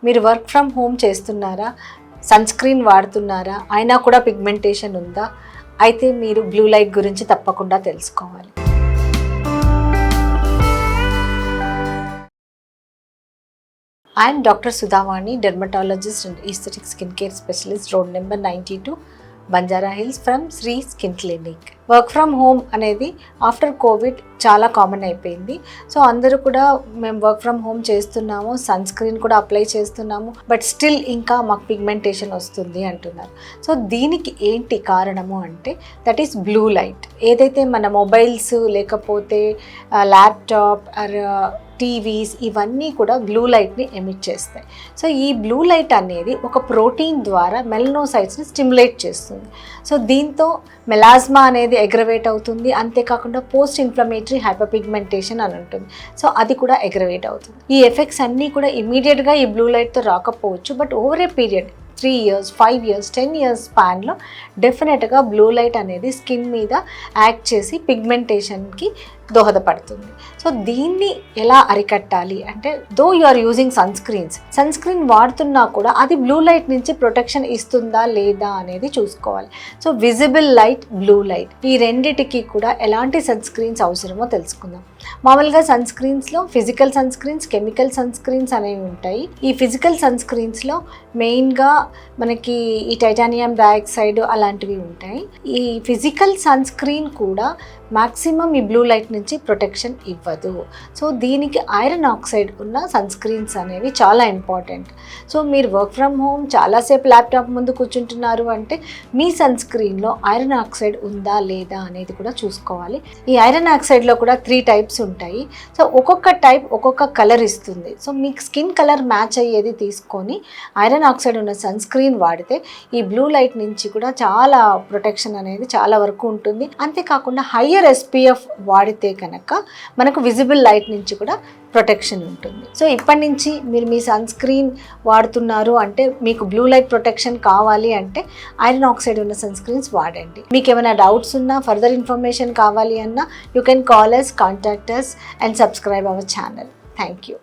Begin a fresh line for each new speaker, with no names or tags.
మీరు work from home చేస్తున్నారా, sun screen వాడుతున్నారా, అయినా కూడా పిగ్మెంటేషన్ ఉందా, అయితే మీరు బ్లూ లైట్ గురించి తప్పకుండా తెలుసుకోవాలి. I am Dr. Sudhavani, dermatologist and aesthetic skincare specialist, road number 92, Banjara hills from Sri skin clinic. Work from home అనేది ఆఫ్టర్ కోవిడ్ చాలా కామన్ అయిపోయింది. సో అందరూ కూడా మేము వర్క్ ఫ్రమ్ హోమ్ చేస్తున్నాము, సన్ స్క్రీన్ కూడా అప్లై చేస్తున్నాము, బట్ స్టిల్ ఇంకా మాకు పిగ్మెంటేషన్ వస్తుంది అంటున్నారు. సో దీనికి ఏంటి కారణము అంటే దట్ ఈస్ బ్లూ లైట్. ఏదైతే మన మొబైల్స్ లేకపోతే ల్యాప్టాప్ ఆర్ టీవీస్ ఇవన్నీ కూడా బ్లూ లైట్ని ఎమిట్ చేస్తాయి. సో ఈ బ్లూ లైట్ అనేది ఒక ప్రోటీన్ ద్వారా మెలనోసైట్స్ని స్టిమ్యులేట్ చేస్తుంది. సో దీంతో మెలాస్మా అనేది అగ్రవేట్ అవుతుంది. అంతేకాకుండా పోస్ట్ ఇన్ఫ్లమేటరీ హైపర్పిగ్మెంటేషన్ అని ఉంటుంది. సో అది కూడా అగ్రవేట్ అవుతుంది. ఈ ఎఫెక్ట్స్ అన్నీ కూడా ఇమీడియట్గా ఈ బ్లూ లైట్తో రాకపోవచ్చు, but over a period 3 years, 5 years, 10 years స్పాన్లో డెఫినెట్గా బ్లూ లైట్ అనేది స్కిన్ మీద యాక్ట్ చేసి పిగ్మెంటేషన్కి దోహదపడుతుంది. సో దీన్ని ఎలా అరికట్టాలి అంటే, though you are using sunscreen వాడుతున్నా కూడా అది బ్లూ లైట్ నుంచి ప్రొటెక్షన్ ఇస్తుందా లేదా అనేది చూసుకోవాలి. So visible light, blue light ఈ రెండిటికి కూడా ఎలాంటి సన్ స్క్రీన్స్ అవసరమో తెలుసుకుందాం. మామూలుగా సన్ స్క్రీన్స్లో physical sunscreens, chemical sunscreens అనేవి ఉంటాయి. ఈ ఫిజికల్ సన్ స్క్రీన్స్లో మెయిన్గా మనకి ఈ టైటానియం డయాక్సైడ్ అలాంటివి ఉంటాయి. ఈ ఫిజికల్ సన్ స్క్రీన్ కూడా మ్యాక్సిమం ఈ బ్లూ లైట్ నుంచి ప్రొటెక్షన్ ఇవ్వదు. సో దీనికి ఐరన్ ఆక్సైడ్ ఉన్న సన్ స్క్రీన్స్ అనేవి చాలా ఇంపార్టెంట్. సో మీరు వర్క్ ఫ్రమ్ హోమ్ చాలాసేపు ల్యాప్టాప్ ముందు కూర్చుంటున్నారు అంటే మీ సన్ స్క్రీన్లో ఐరన్ ఆక్సైడ్ ఉందా లేదా అనేది కూడా చూసుకోవాలి. ఈ ఐరన్ ఆక్సైడ్లో కూడా 3 types ఉంటాయి. సో ఒక్కొక్క టైప్ ఒక్కొక్క కలర్ ఇస్తుంది. సో మీకు స్కిన్ కలర్ మ్యాచ్ అయ్యేది తీసుకొని ఐరన్ ఆక్సైడ్ ఉన్న సన్ స్క్రీన్ వాడితే ఈ బ్లూ లైట్ నుంచి కూడా చాలా ప్రొటెక్షన్ అనేది చాలా వరకు ఉంటుంది. అంతేకాకుండా హయ్యర్ SPF వాడితే కనుక మనకు విజిబుల్ లైట్ నుంచి కూడా ప్రొటెక్షన్ ఉంటుంది. సో ఇప్పటి నుంచి మీరు మీ సన్ స్క్రీన్ వాడుతున్నారు అంటే మీకు బ్లూ లైట్ ప్రొటెక్షన్ కావాలి అంటే ఐరన్ ఆక్సైడ్ ఉన్న సన్ స్క్రీన్స్ వాడండి. మీకు ఏమైనా డౌట్స్ ఉన్నా, ఫర్దర్ ఇన్ఫర్మేషన్ కావాలి అన్నా you can call us, contact us and subscribe our channel. Thank you.